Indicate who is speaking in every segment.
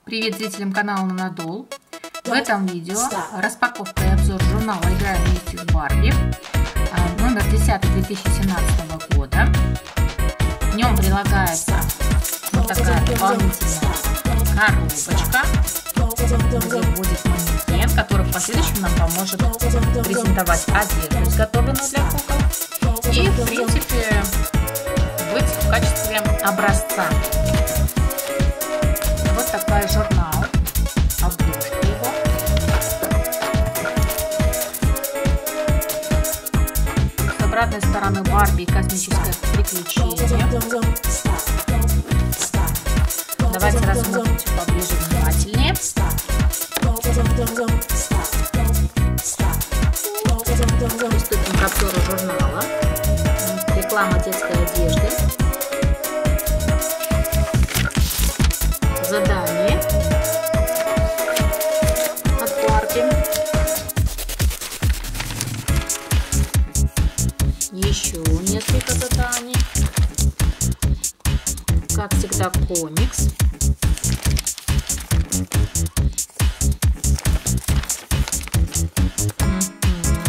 Speaker 1: Привет зрителям канала Нанадол. В этом видео распаковка и обзор журнала «Играем вместе с Барби», номер 10 2017 года. В нем прилагается вот такая дополнительная коробочка, где будет манекен, который в последующем нам поможет презентовать одежду, изготовленную для кукол, и в принципе быть в качестве образца. Вот такой журнал, обложка его. С обратной стороны Барби и космическое приключение. Давайте рассмотрим все поближе, внимательнее. Приступим к обзору журнала. Реклама детской одежды. Задание от Барби. Еще несколько заданий. Как всегда, комикс.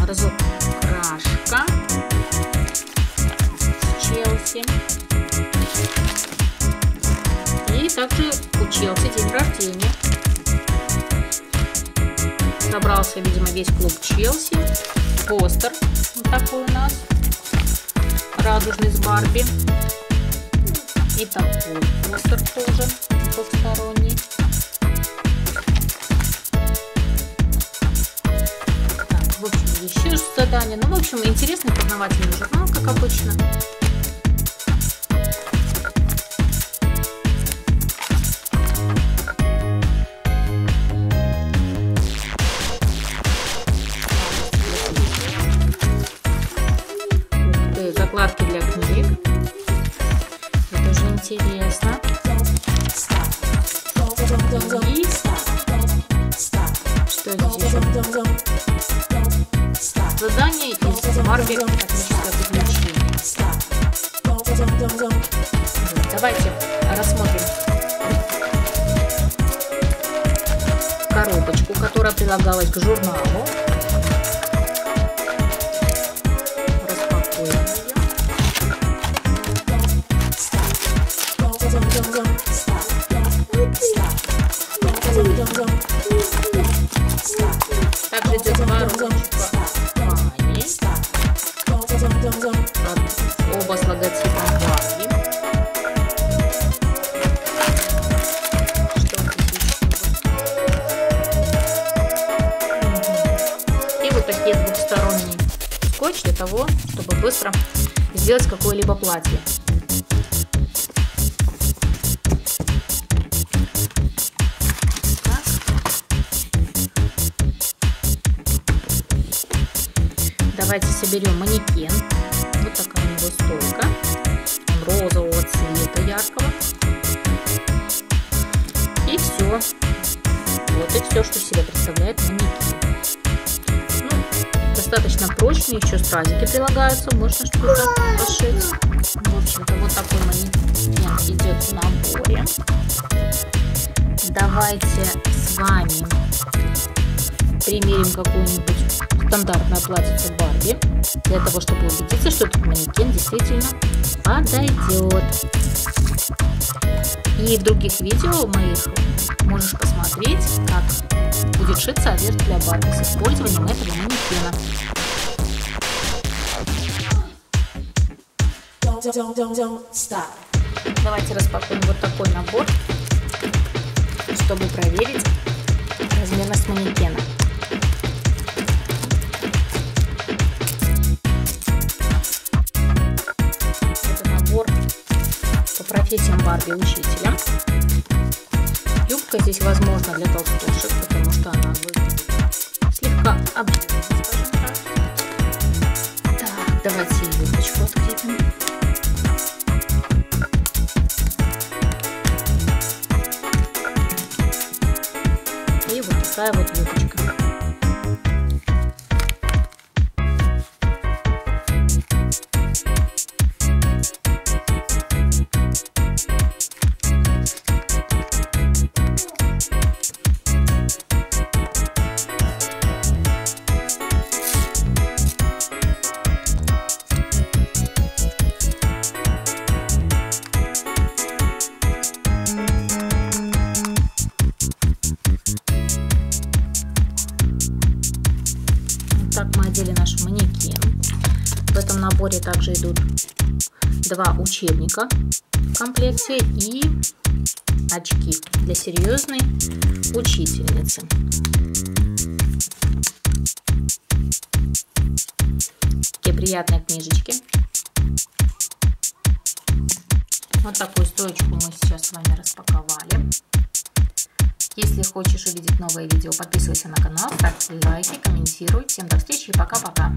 Speaker 1: Разок крашка с Челси. И также у Челси день рождения. Собрался, видимо, весь клуб Челси. Постер вот такой у нас. Радужный с Барби. И такой постер тоже двухсторонний. Так, в общем, еще задание. Ну, в общем, интересный познавательный журнал, как обычно. Закладки для книг. Это уже интересно. И что здесь еще? Задание из Барби космическое приключение. Давайте рассмотрим коробочку, которая прилагалась к журналу. Также идет коробочка Мани. Оба с логотипом Барби. И вот такие двухсторонний скотч для того, чтобы быстро сделать какое-либо платье. Давайте соберем манекен. Вот такая у него стойка. Он розового цвета, яркого. И все. Вот и все, что себя представляет манекен. Ну, достаточно прочный, еще стразики прилагаются. Можно что-то пошить. В общем-то, вот такой манекен идет в наборе. Давайте с вами примерим какую-нибудь стандартное платьице Барби, для того, чтобы убедиться, что этот манекен действительно подойдет. И в других видео моих можешь посмотреть, как будет шиться одежда для Барби с использованием этого манекена. Давайте распакуем вот такой набор, чтобы проверить размерность манекена. По профессиям Барби учителя. Юбка здесь возможно для толстушек, потому что она выглядит слегка объемной, скажем так. Так, давайте юбочку открепим. И вот такая вот юбочка. разделе наш манекен. В этом наборе также идут 2 учебника в комплекте и очки для серьезной учительницы. Такие приятные книжечки. Вот такую стоечку мы сейчас с вами распаковали. Если хочешь увидеть новые видео, подписывайся на канал, ставь лайки, комментируй. Всем до встречи и пока-пока.